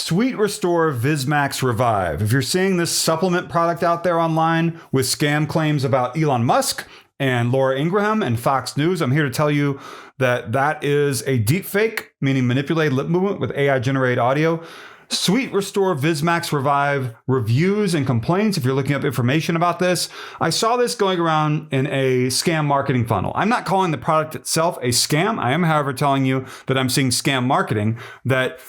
Sweet Restore Vismax Revive. If you're seeing this supplement product out there online with scam claims about Elon Musk and Laura Ingraham and Fox News, I'm here to tell you that that is a deepfake, meaning manipulated lip movement with AI-generated audio. Sweet Restore Vismax Revive reviews and complaints. If you're looking up information about this, I saw this going around in a scam marketing funnel. I'm not calling the product itself a scam. I am, however, telling you that I'm seeing scam marketing that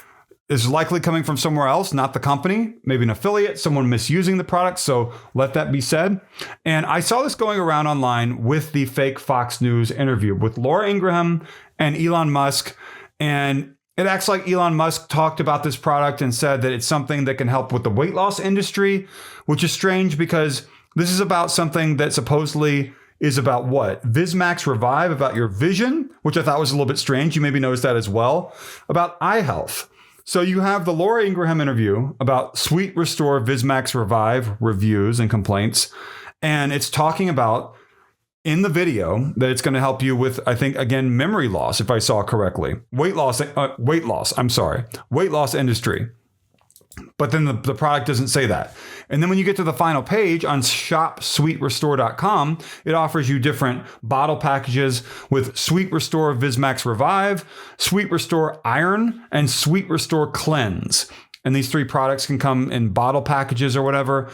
is likely coming from somewhere else, not the company, maybe an affiliate, someone misusing the product. So let that be said. And I saw this going around online with the fake Fox News interview with Laura Ingraham and Elon Musk. And it acts like Elon Musk talked about this product and said that it's something that can help with the weight loss industry, which is strange because this is about something that supposedly is about what? Vismax Revive, about your vision, which I thought was a little bit strange. You maybe noticed that as well. About eye health. So you have the Laura Ingraham interview about Sweet Restore Vismax Revive reviews and complaints. And it's talking about in the video that it's going to help you with, I think, again, memory loss, if I saw correctly. Weight loss industry. But then the product doesn't say that. And then when you get to the final page on shopsweetrestore.com, it offers you different bottle packages with Sweet Restore Vismax Revive, Sweet Restore Iron, and Sweet Restore Cleanse. And these three products can come in bottle packages or whatever.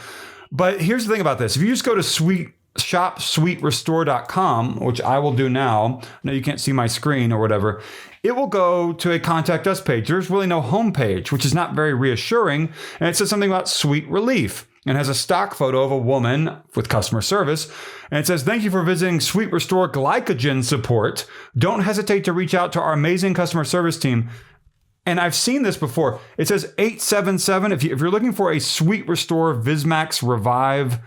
But here's the thing about this. If you just go to shopsweetrestore.com, which I will do now. No, you can't see my screen or whatever. It will go to a contact us page. There's really no home page, which is not very reassuring. And it says something about sweet relief and has a stock photo of a woman with customer service. And it says, thank you for visiting Sweet Restore Glycogen Support. Don't hesitate to reach out to our amazing customer service team. And I've seen this before. It says 877. If you're looking for a Sweet Restore Vismax Revive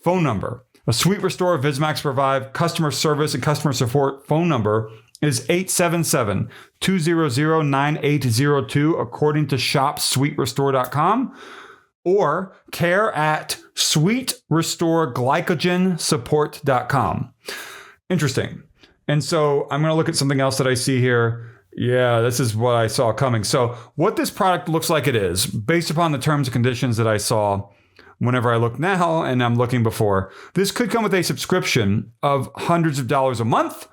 phone number, a Sweet Restore Vismax Revive customer service and customer support phone number is 877-200-9802 according to shopsweetrestore.com or care@sweetrestoreglycogensupport.com. Interesting. And so I'm going to look at something else that I see here. Yeah, this is what I saw coming. So what this product looks like it is, based upon the terms and conditions that I saw whenever I look now and I'm looking before, this could come with a subscription of hundreds of dollars a month.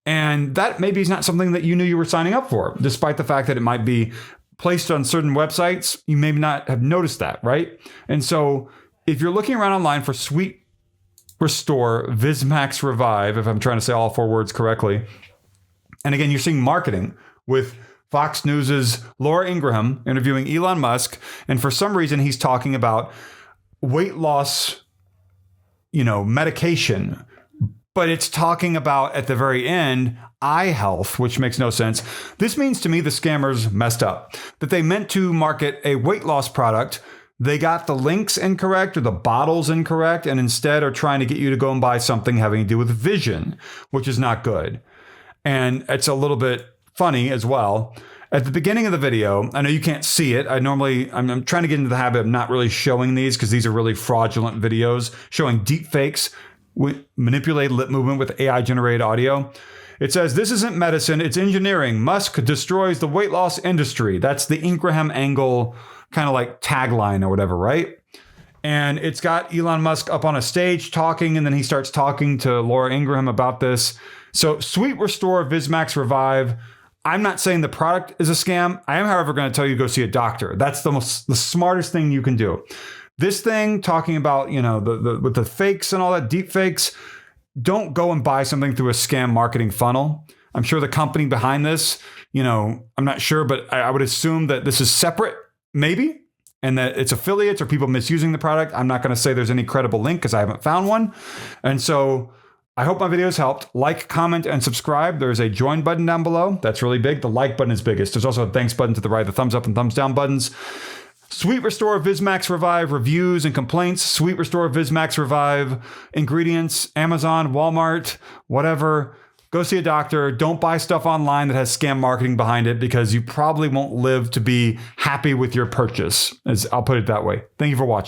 And that maybe is not something that you knew you were signing up for, despite the fact that it might be placed on certain websites. You may not have noticed that, right? And so if you're looking around online for Sweet Restore Vismax Revive, if I'm trying to say all four words correctly, and again, you're seeing marketing with Fox News's Laura Ingraham interviewing Elon Musk, and for some reason he's talking about weight loss, medication. But it's talking about, at the very end, eye health, which makes no sense. This means to me the scammers messed up, that they meant to market a weight loss product. They got the links incorrect or the bottles incorrect, and instead are trying to get you to go and buy something having to do with vision, which is not good. And it's a little bit funny as well. At the beginning of the video, I know you can't see it. I'm trying to get into the habit of not really showing these because these are really fraudulent videos showing deep fakes with manipulated lip movement with AI-generated audio. It says, this isn't medicine, it's engineering. Musk destroys the weight loss industry. That's the Ingraham Angle kind of like tagline or whatever, right? And it's got Elon Musk up on a stage talking, and then he starts talking to Laura Ingraham about this. So Sweet Restore Vismax Revive. I'm not saying the product is a scam. I am, however, going to tell you to go see a doctor. That's the smartest thing you can do. This thing talking about, with the fakes and all that, deep fakes, don't go and buy something through a scam marketing funnel. I'm sure the company behind this, I'm not sure, but I would assume that this is separate, maybe, and that it's affiliates or people misusing the product. I'm not going to say there's any credible link because I haven't found one. And so I hope my videos helped. Like, comment, and subscribe. There's a join button down below. That's really big. The like button is biggest. There's also a thanks button to the right, the thumbs up and thumbs down buttons. Sweet Restore Vismax Revive reviews and complaints. Sweet Restore Vismax Revive ingredients. Amazon, Walmart, whatever. Go see a doctor. Don't buy stuff online that has scam marketing behind it because you probably won't live to be happy with your purchase. I'll put it that way. Thank you for watching.